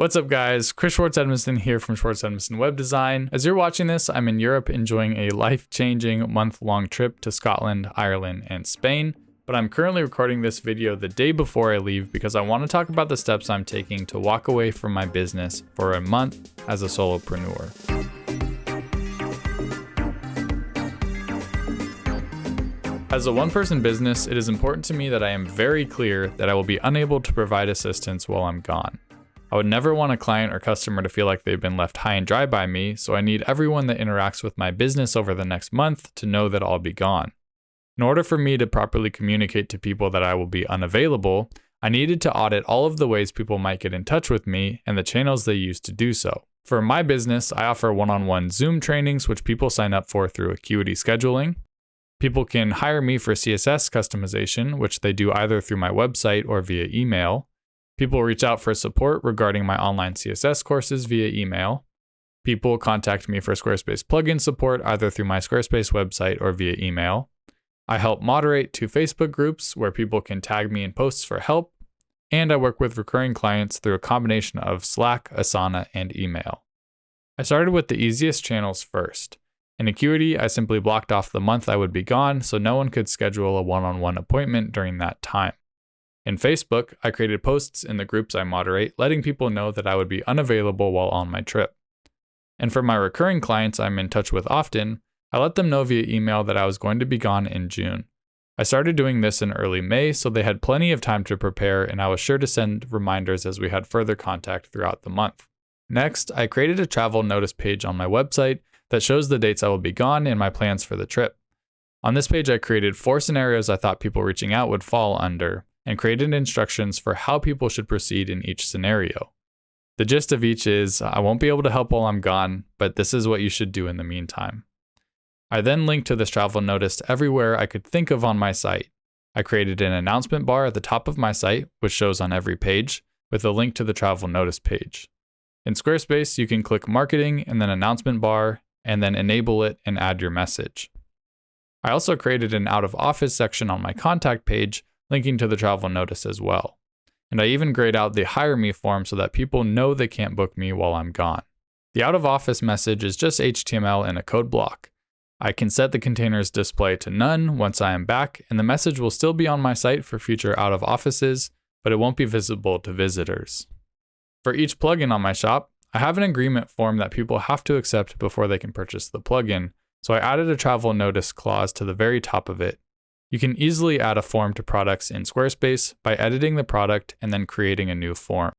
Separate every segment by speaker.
Speaker 1: What's up guys, Chris Schwartz-Edmisten here from Schwartz-Edmisten Web Design. As you're watching this, I'm in Europe enjoying a life-changing month-long trip to Scotland, Ireland, and Spain. But I'm currently recording this video the day before I leave because I want to talk about the steps I'm taking to walk away from my business for a month as a solopreneur. As a one-person business, it is important to me that I am very clear that I will be unable to provide assistance while I'm gone. I would never want a client or customer to feel like they've been left high and dry by me, so I need everyone that interacts with my business over the next month to know that I'll be gone. In order for me to properly communicate to people that I will be unavailable, I needed to audit all of the ways people might get in touch with me and the channels they use to do so. For my business, I offer one-on-one Zoom trainings, which people sign up for through Acuity Scheduling. People can hire me for CSS customization, which they do either through my website or via email. People reach out for support regarding my online CSS courses via email. People contact me for Squarespace plugin support either through my Squarespace website or via email. I help moderate 2 Facebook groups where people can tag me in posts for help. And I work with recurring clients through a combination of Slack, Asana, and email. I started with the easiest channels first. In Acuity, I simply blocked off the month I would be gone so no one could schedule a one-on-one appointment during that time. In Facebook, I created posts in the groups I moderate, letting people know that I would be unavailable while on my trip. And for my recurring clients I'm in touch with often, I let them know via email that I was going to be gone in June. I started doing this in early May, so they had plenty of time to prepare, and I was sure to send reminders as we had further contact throughout the month. Next, I created a travel notice page on my website that shows the dates I will be gone and my plans for the trip. On this page, I created 4 scenarios I thought people reaching out would fall under, and created instructions for how people should proceed in each scenario. The gist of each is, I won't be able to help while I'm gone, but this is what you should do in the meantime. I then linked to this travel notice everywhere I could think of on my site. I created an announcement bar at the top of my site, which shows on every page, with a link to the travel notice page. In Squarespace, you can click Marketing and then Announcement Bar, and then enable it and add your message. I also created an out of office section on my contact page, linking to the travel notice as well. And I even grayed out the hire me form so that people know they can't book me while I'm gone. The out of office message is just HTML and a code block. I can set the container's display to none once I am back, and the message will still be on my site for future out of offices, but it won't be visible to visitors. For each plugin on my shop, I have an agreement form that people have to accept before they can purchase the plugin, so I added a travel notice clause to the very top of it. You can easily add a form to products in Squarespace by editing the product and then creating a new form.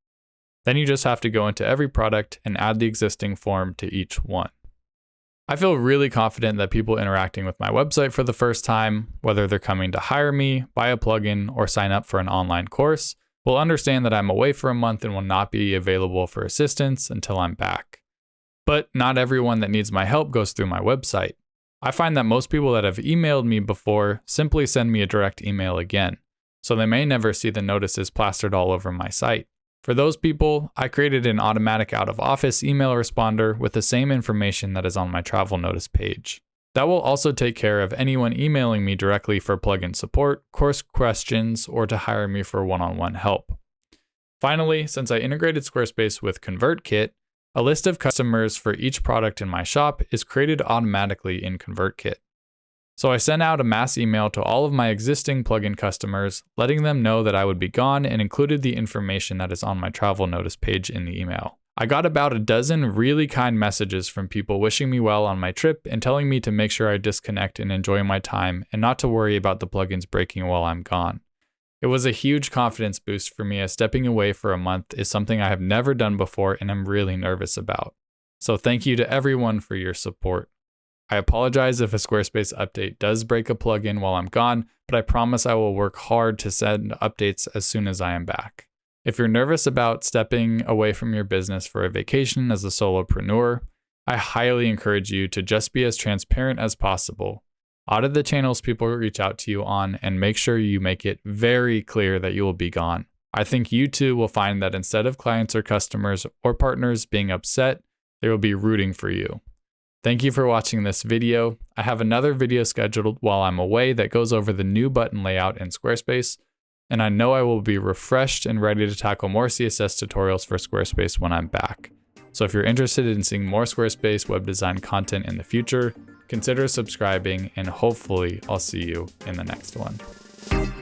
Speaker 1: Then you just have to go into every product and add the existing form to each one. I feel really confident that people interacting with my website for the first time, whether they're coming to hire me, buy a plugin, or sign up for an online course, will understand that I'm away for a month and will not be available for assistance until I'm back. But not everyone that needs my help goes through my website. I find that most people that have emailed me before simply send me a direct email again, so they may never see the notices plastered all over my site. For those people, I created an automatic out-of-office email responder with the same information that is on my travel notice page. That will also take care of anyone emailing me directly for plugin support, course questions, or to hire me for one-on-one help. Finally, since I integrated Squarespace with ConvertKit, a list of customers for each product in my shop is created automatically in ConvertKit. So I sent out a mass email to all of my existing plugin customers, letting them know that I would be gone and included the information that is on my travel notice page in the email. I got about a dozen really kind messages from people wishing me well on my trip and telling me to make sure I disconnect and enjoy my time and not to worry about the plugins breaking while I'm gone. It was a huge confidence boost for me as stepping away for a month is something I have never done before and I'm really nervous about. So thank you to everyone for your support. I apologize if a Squarespace update does break a plugin while I'm gone, but I promise I will work hard to send updates as soon as I am back. If you're nervous about stepping away from your business for a vacation as a solopreneur, I highly encourage you to just be as transparent as possible. Audit the channels people reach out to you on and make sure you make it very clear that you will be gone. I think you too will find that instead of clients or customers or partners being upset, they will be rooting for you. Thank you for watching this video. I have another video scheduled while I'm away that goes over the new button layout in Squarespace. and I know I will be refreshed and ready to tackle more CSS tutorials for Squarespace when I'm back. So if you're interested in seeing more Squarespace web design content in the future, consider subscribing, and hopefully I'll see you in the next one.